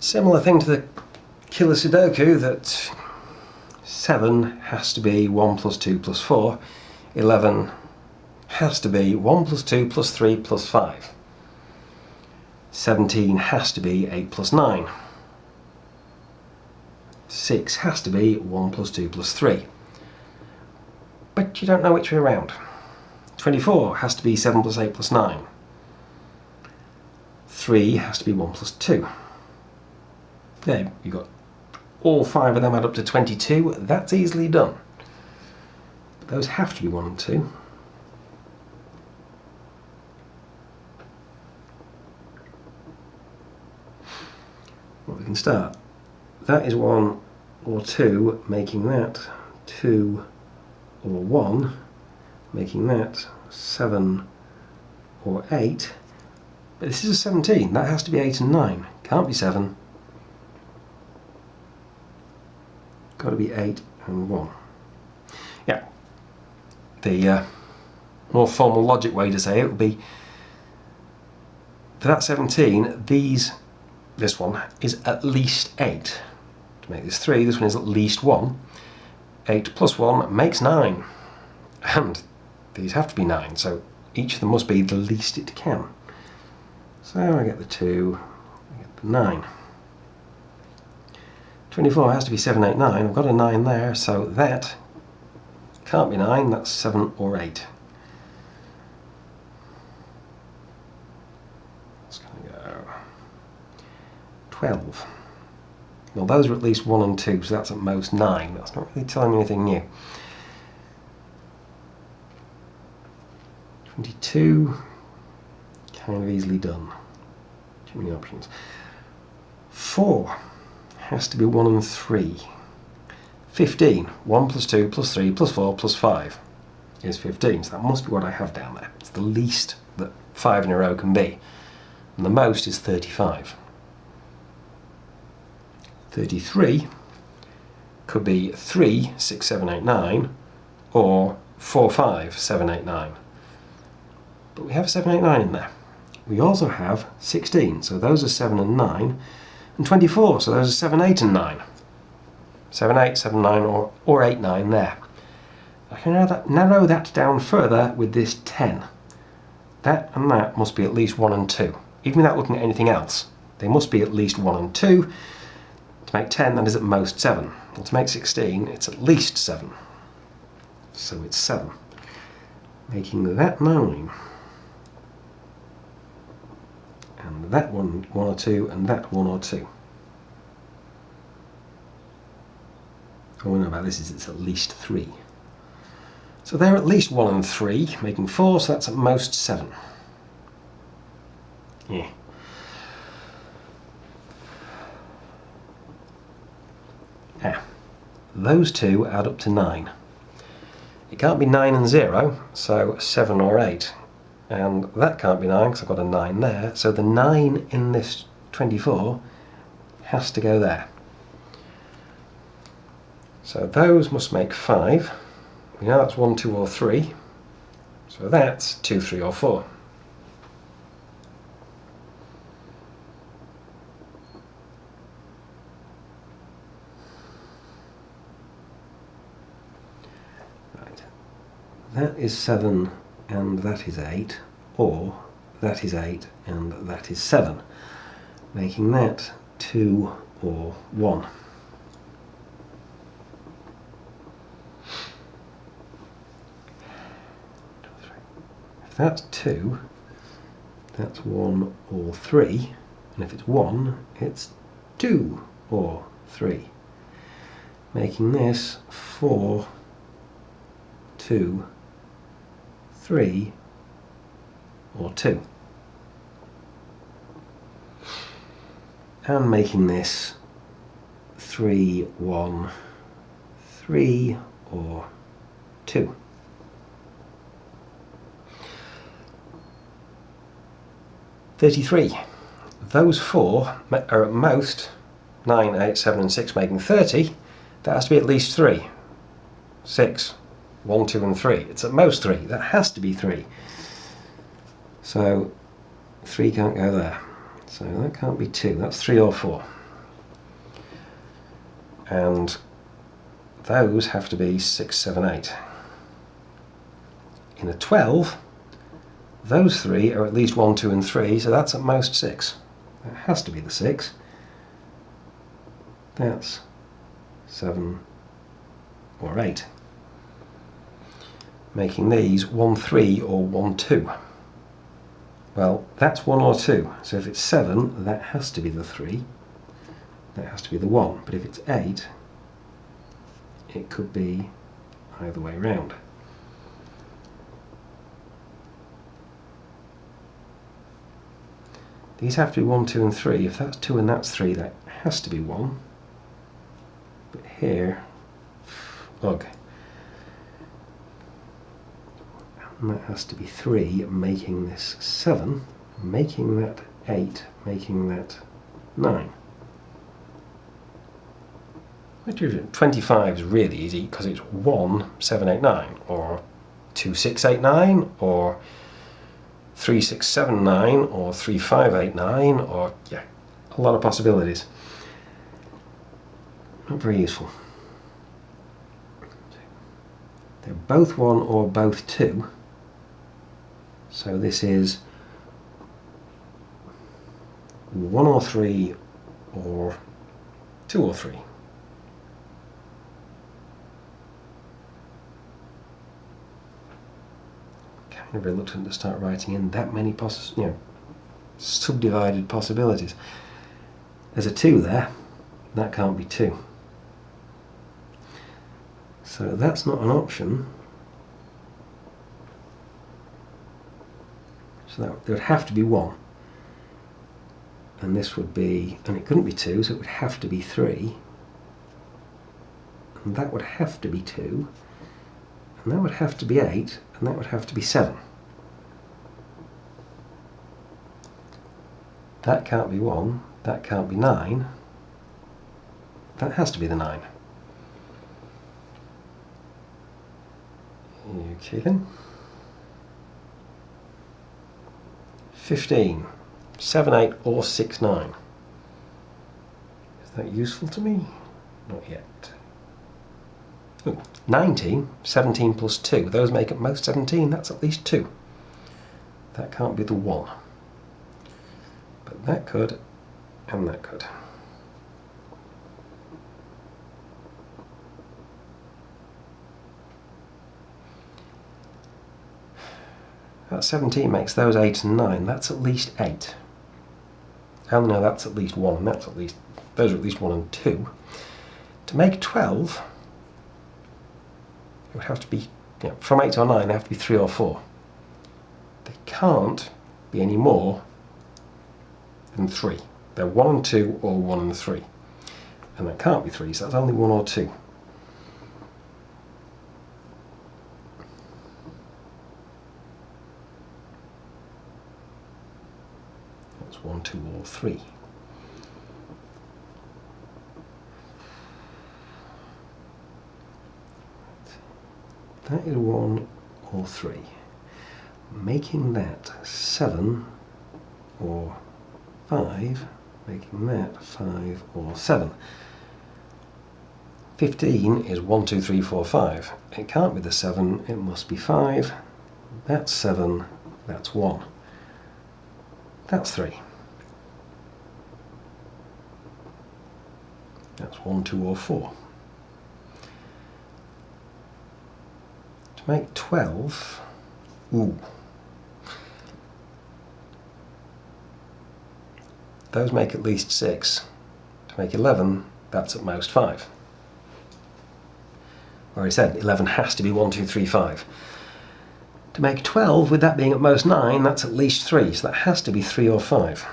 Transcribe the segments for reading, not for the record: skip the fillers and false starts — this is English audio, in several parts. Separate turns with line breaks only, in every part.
Similar thing to the killer Sudoku, that 7 has to be 1 plus 2 plus 4, 11 has to be 1 plus 2 plus 3 plus 5, 17 has to be 8 plus 9, 6 has to be 1 plus 2 plus 3. But you don't know which way around. 24 has to be 7 plus 8 plus 9. 3 has to be 1 plus 2. There, you've got all 5 of them add up to 22. That's easily done. But those have to be 1 and 2. Well, we can start. That is 1 or 2, making that 2 or 1, making that 7 or 8. But this is a 17, that has to be 8 and 9. Can't be 7. Got to be 8 and 1. Yeah. The more formal logic way to say it would be, for that 17, this one is at least 8. To make this 3, this one is at least 1. 8 plus 1 makes 9. And these have to be 9, so each of them must be the least it can. So I get the 2, I get the 9. 24 has to be 7, 8, 9. I've got a 9 there, so that can't be 9, that's 7 or 8. It's going to go 12. Well, those are at least 1 and 2, so that's at most 9. That's not really telling me anything new. 22, kind of easily done. Too many options. 4 has to be 1 and 3. 15, 1 plus 2 plus 3 plus 4 plus 5 is 15, so that must be what I have down there. It's the least that 5 in a row can be, and the most is 35. 33 could be 3, 6, 7, 8, 9, or 4, 5, 7, 8, 9. But we have 7, 8, 9 in there. We also have 16, so those are 7 and 9, and 24, so those are 7, 8 and 9. 7, 8, 7, 9, or 8, 9 there. I can narrow that down further with this 10. That and that must be at least 1 and 2. Even without looking at anything else, they must be at least 1 and 2. To make 10, that is at most 7. Well, to make 16, it's at least 7. So it's 7. Making that 9. And that one or 2, and that 1 or 2. All we know about this is it's at least 3. So they're at least 1 and 3, making 4, so that's at most 7. Yeah. Now, those two add up to 9. It can't be 9 and 0, so 7 or 8. And that can't be 9 because I've got a 9 there, so the 9 in this 24 has to go there. So those must make 5. We know that's 1, 2 or 3. So that's 2, 3 or 4. Right. That is 7 and that is 8, or that is 8 and that is 7, making that 2 or 1. If that's 2, that's 1 or 3, and if it's 1, it's 2 or 3, making this 4, 2, 3 or 2, and making this 3, 1, 3 or 2. Those 4 are at most 9, 8, 7 and 6, making 30. That has to be at least 3. 6, 1, 2 and 3. It's at most 3. That has to be 3. So 3 can't go there. So that can't be 2. That's 3 or 4. and those have to be 6, 7, 8. In a 12, those three are at least 1, 2 and 3, so that's at most 6. That has to be the 6. That's 7 or 8. Making these 1, 3 or 1, 2. Well, that's 1 or 2, so if it's 7, that has to be the 3. That has to be the 1, but if it's 8, it could be either way round. These have to be 1, 2 and 3. If that's 2 and that's 3, that has to be 1. But here, ugh. And that has to be 3, making this 7, making that 8, making that 9. 25 is really easy because it's 1, 7, 8, 9, or 2, 6, 8, 9, or 3, 6, 7, 9, or 3, 5, 8, 9, or yeah, a lot of possibilities. Not very useful. They're both 1 or both 2. So this is 1 or 3 or 2 or 3. Kind of reluctant to start writing in that many subdivided possibilities. There's a 2 there. That can't be 2. So that's not an option. So there would have to be 1. And this would be, and it couldn't be 2, so it would have to be 3. And that would have to be 2. And that would have to be 8. And that would have to be 7. That can't be 1. That can't be 9. That has to be the 9. Okay then. 15. 7, 8 or 6, 9. Is that useful to me? Not yet. Ooh, 19. 17 plus 2. Those make at most 17. That's at least 2. That can't be the 1. But that could, and that could. That 17 makes those 8 and 9. That's at least 8. Oh no, that's at least 1, and that's at least, those are at least 1 and 2. To make 12, it would have to be, from 8 or 9, they have to be 3 or 4. They can't be any more than 3. They're 1 and 2 or 1 and 3. And that can't be 3, so that's only 1 or 2. That's 1, 2 or 3. That is 1 or 3. Making that 7 or 5, making that 5 or 7. 15 is 1, 2, 3, 4, 5. It can't be the 7, it must be 5. That's 7, that's 1. That's 3. That's 1, 2 or 4. To make 12, those make at least 6. To make 11, that's at most 5. Where I said 11 has to be 1, 2, 3, 5. To make 12, with that being at most 9, that's at least 3, so that has to be 3 or 5.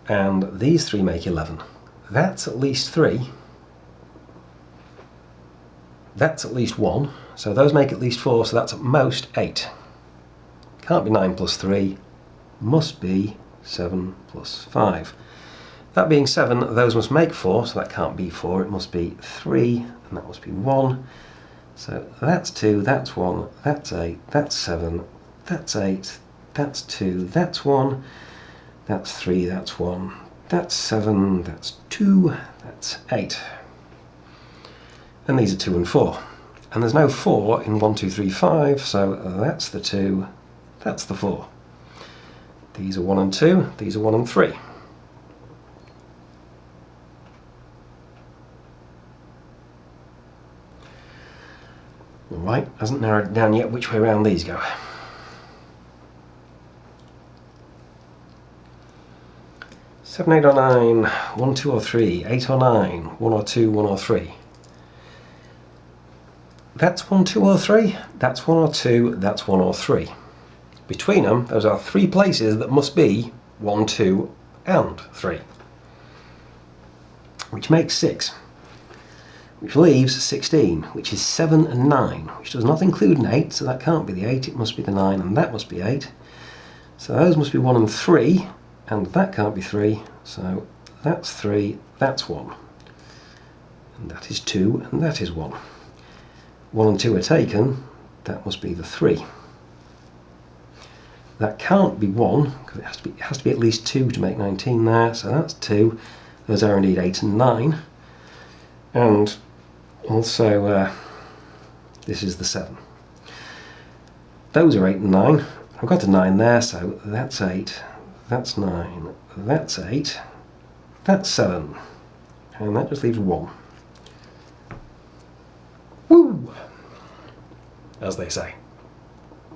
And these 3 make 11. That's at least 3. That's at least 1. So those make at least 4, so that's at most 8. Can't be 9 plus 3. Must be 7 plus 5. That being 7, those must make 4, so that can't be 4. It must be 3, and that must be 1. So that's 2, that's 1, that's 8, that's 7, that's 8, that's 2, that's 1. That's 3, that's 1, that's 7, that's 2, that's 8. And these are 2 and 4. And there's no 4 in 1, 2, 3, 5, so that's the 2, that's the 4. These are 1 and 2, these are 1 and 3. Alright, hasn't narrowed it down yet which way around these go. Seven, 8 or 9, 1, 2 or 3, 8 or 9, 1 or 2, 1 or 3. That's 1, 2 or 3, that's 1 or 2, that's 1 or 3. Between them, those are 3 places that must be 1, 2 and 3. Which makes 6. Which leaves 16, which is 7 and 9, which does not include an 8, so that can't be the 8, it must be the 9, and that must be 8. So those must be 1 and 3, and that can't be 3, so that's 3, that's 1. And that is 2, and that is 1. 1 and 2 are taken, that must be the 3. That can't be 1, because it has to be at least 2 to make 19 there, so that's 2. Those are indeed 8 and 9. And also, this is the 7. Those are 8 and 9. I've got a 9 there, so that's 8, that's 9, that's 8, that's 7. And that just leaves 1. Woo! As they say.